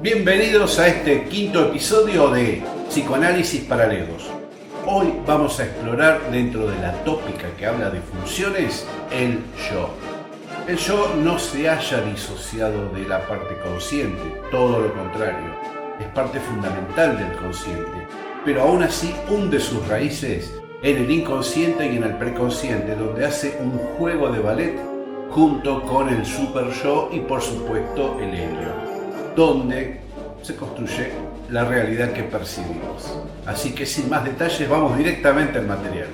Bienvenidos a este quinto episodio de Psicoanálisis para Legos. Hoy vamos a explorar dentro de la tópica que habla de funciones el yo. El yo no se halla disociado de la parte consciente, todo lo contrario, es parte fundamental del consciente, pero aún así hunde sus raíces en el inconsciente y en el preconsciente, donde hace un juego de ballet junto con el super yo y por supuesto el helio, donde se construye la realidad que percibimos. Así que sin más detalles vamos directamente al material.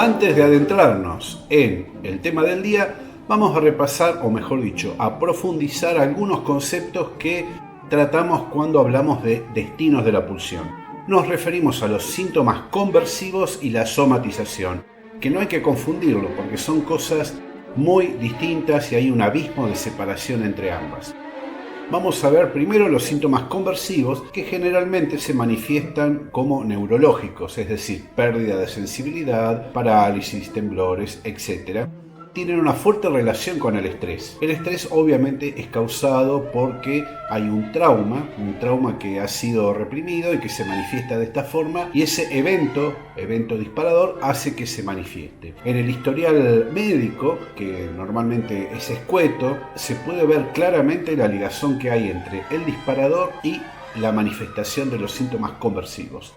Antes de adentrarnos en el tema del día, vamos a repasar, o mejor dicho, a profundizar algunos conceptos que tratamos cuando hablamos de destinos de la pulsión. Nos referimos a los síntomas conversivos y la somatización, que no hay que confundirlo porque son cosas muy distintas y hay un abismo de separación entre ambas. Vamos a ver primero los síntomas conversivos, que generalmente se manifiestan como neurológicos, es decir, pérdida de sensibilidad, parálisis, temblores, etc. Tienen una fuerte relación con el estrés. El estrés obviamente es causado porque hay un trauma que ha sido reprimido y que se manifiesta de esta forma, y ese evento disparador hace que se manifieste. En el historial médico, que normalmente es escueto, se puede ver claramente la ligación que hay entre el disparador y la manifestación de los síntomas conversivos.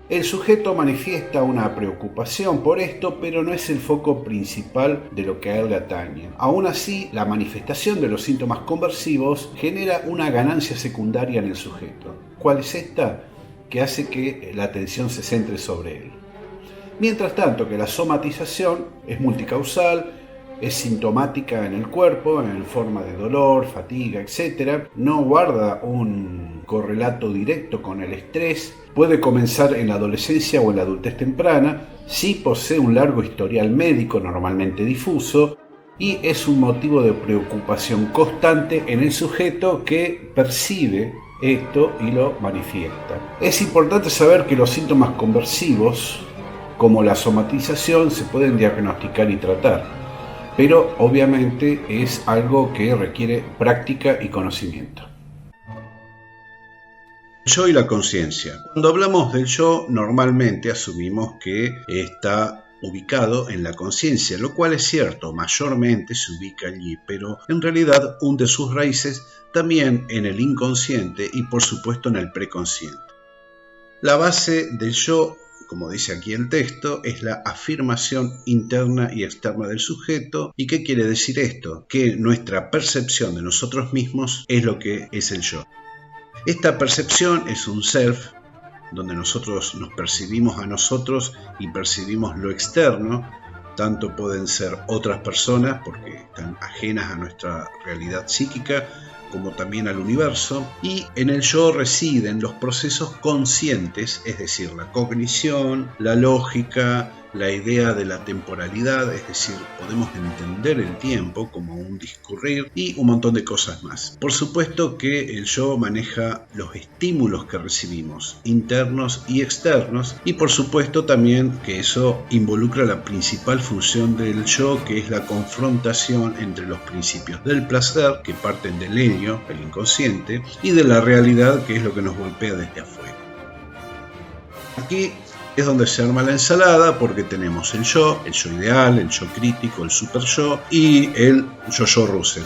El sujeto manifiesta una preocupación por esto, pero no es el foco principal de lo que a él le atañe. Aún así, la manifestación de los síntomas conversivos genera una ganancia secundaria en el sujeto. ¿Cuál es esta? Que hace que la atención se centre sobre él. Mientras tanto que la somatización es multicausal, es sintomática en el cuerpo, en forma de dolor, fatiga, etc. No guarda un correlato directo con el estrés. Puede comenzar en la adolescencia o en la adultez temprana. Sí posee un largo historial médico, normalmente difuso, y es un motivo de preocupación constante en el sujeto que percibe esto y lo manifiesta. Es importante saber que los síntomas conversivos, como la somatización, se pueden diagnosticar y tratar, pero obviamente es algo que requiere práctica y conocimiento. El yo y la conciencia. Cuando hablamos del yo, normalmente asumimos que está ubicado en la conciencia, lo cual es cierto, mayormente se ubica allí, pero en realidad hunde sus raíces también en el inconsciente y por supuesto en el preconsciente. La base del yo, como dice aquí el texto, es la afirmación interna y externa del sujeto. ¿Y qué quiere decir esto? Que nuestra percepción de nosotros mismos es lo que es el yo. Esta percepción es un self, donde nosotros nos percibimos a nosotros y percibimos lo externo. Tanto pueden ser otras personas, porque están ajenas a nuestra realidad psíquica, como también al universo, y en el yo residen los procesos conscientes, es decir, la cognición, la lógica, la idea de la temporalidad, es decir, podemos entender el tiempo como un discurrir y un montón de cosas más. Por supuesto que el yo maneja los estímulos que recibimos, internos y externos, y por supuesto también que eso involucra la principal función del yo, que es la confrontación entre los principios del placer, que parten del helio, el inconsciente, y de la realidad, que es lo que nos golpea desde afuera. Aquí es donde se arma la ensalada, porque tenemos el yo ideal, el yo crítico, el super yo y el yo Russell.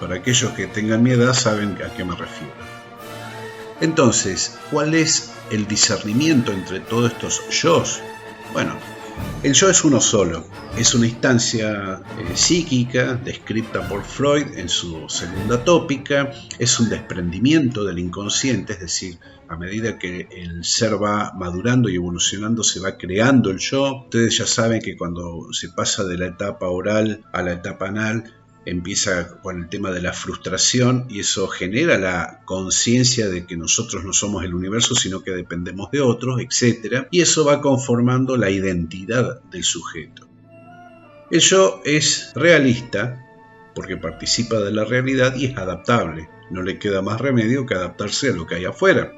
Para aquellos que tengan mi edad saben a qué me refiero. Entonces, ¿cuál es el discernimiento entre todos estos yos? Bueno, el yo es uno solo, es una instancia psíquica descrita por Freud en su segunda tópica, es un desprendimiento del inconsciente, es decir, a medida que el ser va madurando y evolucionando se va creando el yo. Ustedes ya saben que cuando se pasa de la etapa oral a la etapa anal empieza con el tema de la frustración y eso genera la conciencia de que nosotros no somos el universo, sino que dependemos de otros, etc. Y eso va conformando la identidad del sujeto. El yo es realista porque participa de la realidad y es adaptable. No le queda más remedio que adaptarse a lo que hay afuera.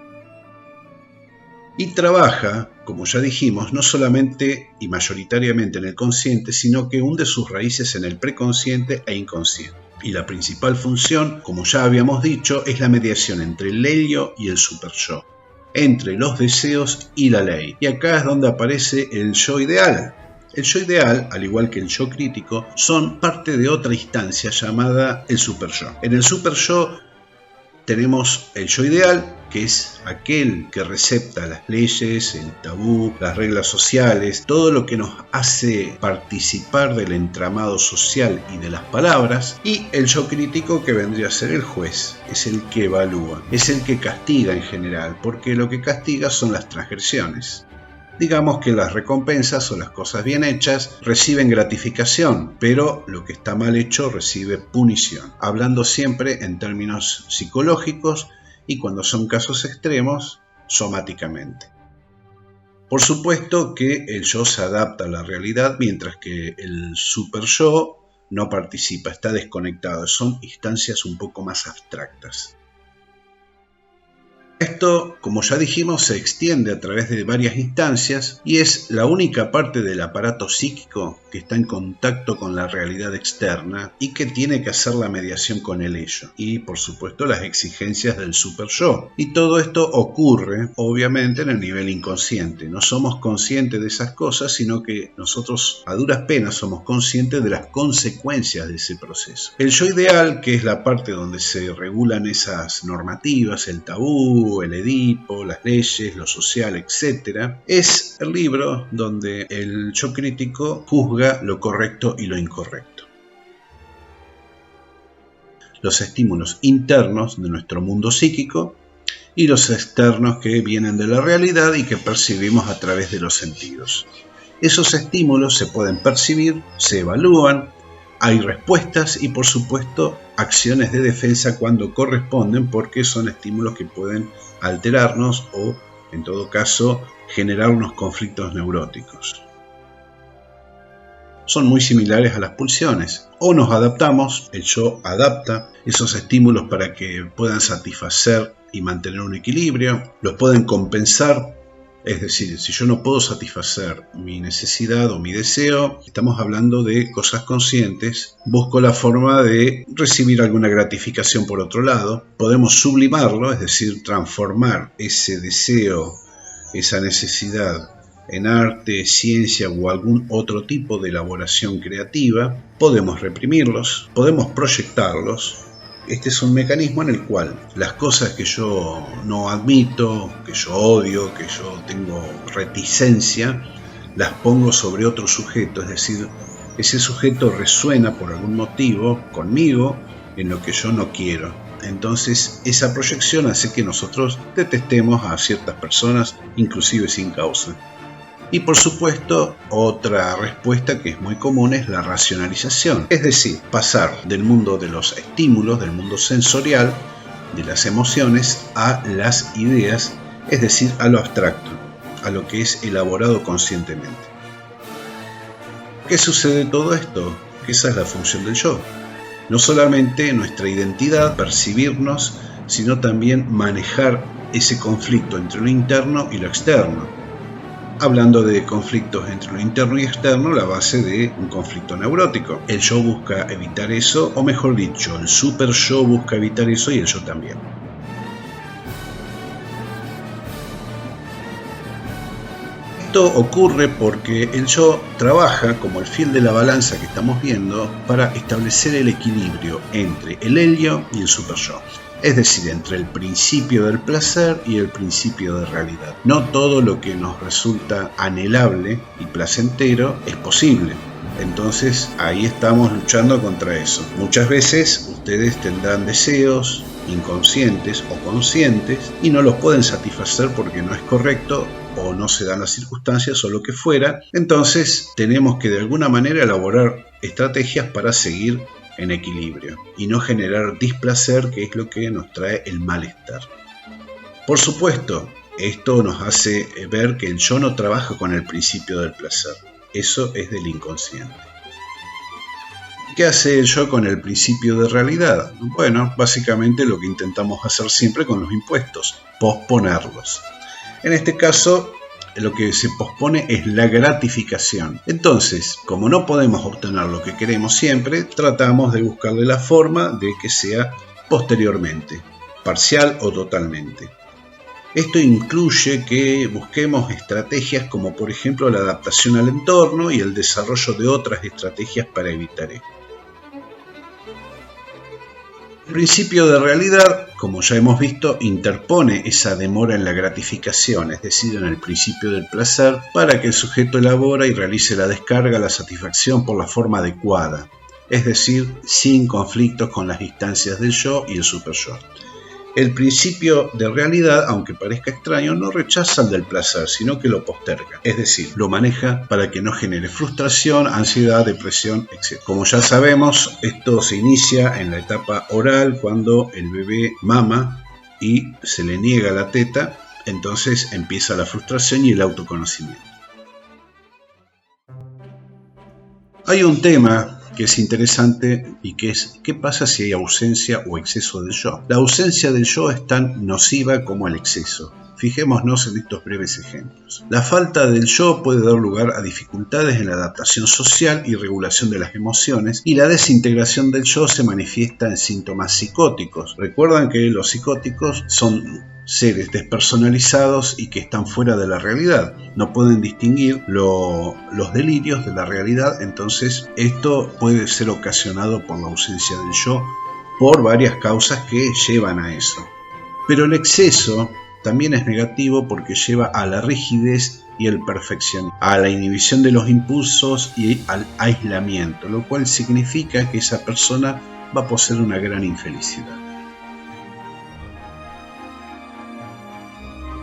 Y trabaja, como ya dijimos, no solamente y mayoritariamente en el consciente, sino que hunde sus raíces en el preconsciente e inconsciente. Y la principal función, como ya habíamos dicho, es la mediación entre el ello y el superyo, entre los deseos y la ley. Y acá es donde aparece el yo ideal. El yo ideal, al igual que el yo crítico, son parte de otra instancia llamada el superyo. En el superyo tenemos el yo ideal, que es aquel que recepta las leyes, el tabú, las reglas sociales, todo lo que nos hace participar del entramado social y de las palabras, y el yo crítico, que vendría a ser el juez, es el que evalúa, es el que castiga en general, porque lo que castiga son las transgresiones. Digamos que las recompensas o las cosas bien hechas reciben gratificación, pero lo que está mal hecho recibe punición, hablando siempre en términos psicológicos y cuando son casos extremos, somáticamente. Por supuesto que el yo se adapta a la realidad, mientras que el superyo no participa, está desconectado, son instancias un poco más abstractas. Esto, como ya dijimos, se extiende a través de varias instancias y es la única parte del aparato psíquico que está en contacto con la realidad externa y que tiene que hacer la mediación con el ello y, por supuesto, las exigencias del superyo. Y todo esto ocurre, obviamente, en el nivel inconsciente. No somos conscientes de esas cosas, sino que nosotros a duras penas somos conscientes de las consecuencias de ese proceso. El yo ideal, que es la parte donde se regulan esas normativas, el tabú, el Edipo, las leyes, lo social, etc., es el libro donde el yo crítico juzga lo correcto y lo incorrecto. Los estímulos internos de nuestro mundo psíquico y los externos que vienen de la realidad y que percibimos a través de los sentidos. Esos estímulos se pueden percibir, se evalúan, hay respuestas y, por supuesto, acciones de defensa cuando corresponden, porque son estímulos que pueden alterarnos o, en todo caso, generar unos conflictos neuróticos. Son muy similares a las pulsiones. O nos adaptamos, el yo adapta esos estímulos para que puedan satisfacer y mantener un equilibrio, los pueden compensar. Es decir, si yo no puedo satisfacer mi necesidad o mi deseo, estamos hablando de cosas conscientes, busco la forma de recibir alguna gratificación por otro lado. Podemos sublimarlo, es decir, transformar ese deseo, esa necesidad en arte, ciencia o algún otro tipo de elaboración creativa. Podemos reprimirlos, podemos proyectarlos. Este es un mecanismo en el cual las cosas que yo no admito, que yo odio, que yo tengo reticencia, las pongo sobre otro sujeto, es decir, ese sujeto resuena por algún motivo conmigo en lo que yo no quiero. Entonces esa proyección hace que nosotros detestemos a ciertas personas, inclusive sin causa. Y por supuesto, otra respuesta que es muy común es la racionalización, es decir, pasar del mundo de los estímulos, del mundo sensorial, de las emociones, a las ideas, es decir, a lo abstracto, a lo que es elaborado conscientemente. ¿Qué sucede de todo esto? Que esa es la función del yo. No solamente nuestra identidad, percibirnos, sino también manejar ese conflicto entre lo interno y lo externo. Hablando de conflictos entre lo interno y externo, la base de un conflicto neurótico. El yo busca evitar eso, o mejor dicho, el super yo busca evitar eso y el yo también. Esto ocurre porque el yo trabaja como el fiel de la balanza que estamos viendo para establecer el equilibrio entre el ello y el super yo. Es decir, entre el principio del placer y el principio de realidad. No todo lo que nos resulta anhelable y placentero es posible. Entonces ahí estamos luchando contra eso. Muchas veces ustedes tendrán deseos inconscientes o conscientes y no los pueden satisfacer porque no es correcto o no se dan las circunstancias o lo que fuera. Entonces tenemos que de alguna manera elaborar estrategias para seguir en equilibrio y no generar displacer, que es lo que nos trae el malestar. Por supuesto, esto nos hace ver que el yo no trabaja con el principio del placer. Eso es del inconsciente. ¿Qué hace el yo con el principio de realidad? Bueno, básicamente lo que intentamos hacer siempre con los impuestos, posponerlos. En este caso, lo que se pospone es la gratificación. Entonces, como no podemos obtener lo que queremos siempre, tratamos de buscarle la forma de que sea posteriormente, parcial o totalmente. Esto incluye que busquemos estrategias como por ejemplo la adaptación al entorno y el desarrollo de otras estrategias para evitar esto. El principio de realidad, como ya hemos visto, interpone esa demora en la gratificación, es decir, en el principio del placer, para que el sujeto elabore y realice la descarga, la satisfacción por la forma adecuada, es decir, sin conflictos con las instancias del yo y el superyo. El principio de realidad, aunque parezca extraño, no rechaza el del placer, sino que lo posterga. Es decir, lo maneja para que no genere frustración, ansiedad, depresión, etc. Como ya sabemos, esto se inicia en la etapa oral, cuando el bebé mama y se le niega la teta, entonces empieza la frustración y el autoconocimiento. Hay un tema que es interesante y que es ¿qué pasa si hay ausencia o exceso del yo? La ausencia del yo es tan nociva como el exceso. Fijémonos en estos breves ejemplos. La falta del yo puede dar lugar a dificultades en la adaptación social y regulación de las emociones, y la desintegración del yo se manifiesta en síntomas psicóticos. Recuerdan que los psicóticos son seres despersonalizados y que están fuera de la realidad. No pueden distinguir los delirios de la realidad, entonces esto puede ser ocasionado por la ausencia del yo, por varias causas que llevan a eso. Pero el exceso también es negativo porque lleva a la rigidez y el perfeccionismo, a la inhibición de los impulsos y al aislamiento, lo cual significa que esa persona va a poseer una gran infelicidad.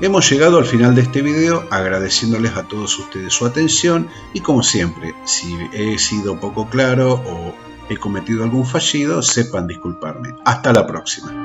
Hemos llegado al final de este video, agradeciéndoles a todos ustedes su atención y como siempre, si he sido poco claro o he cometido algún fallido, sepan disculparme. Hasta la próxima.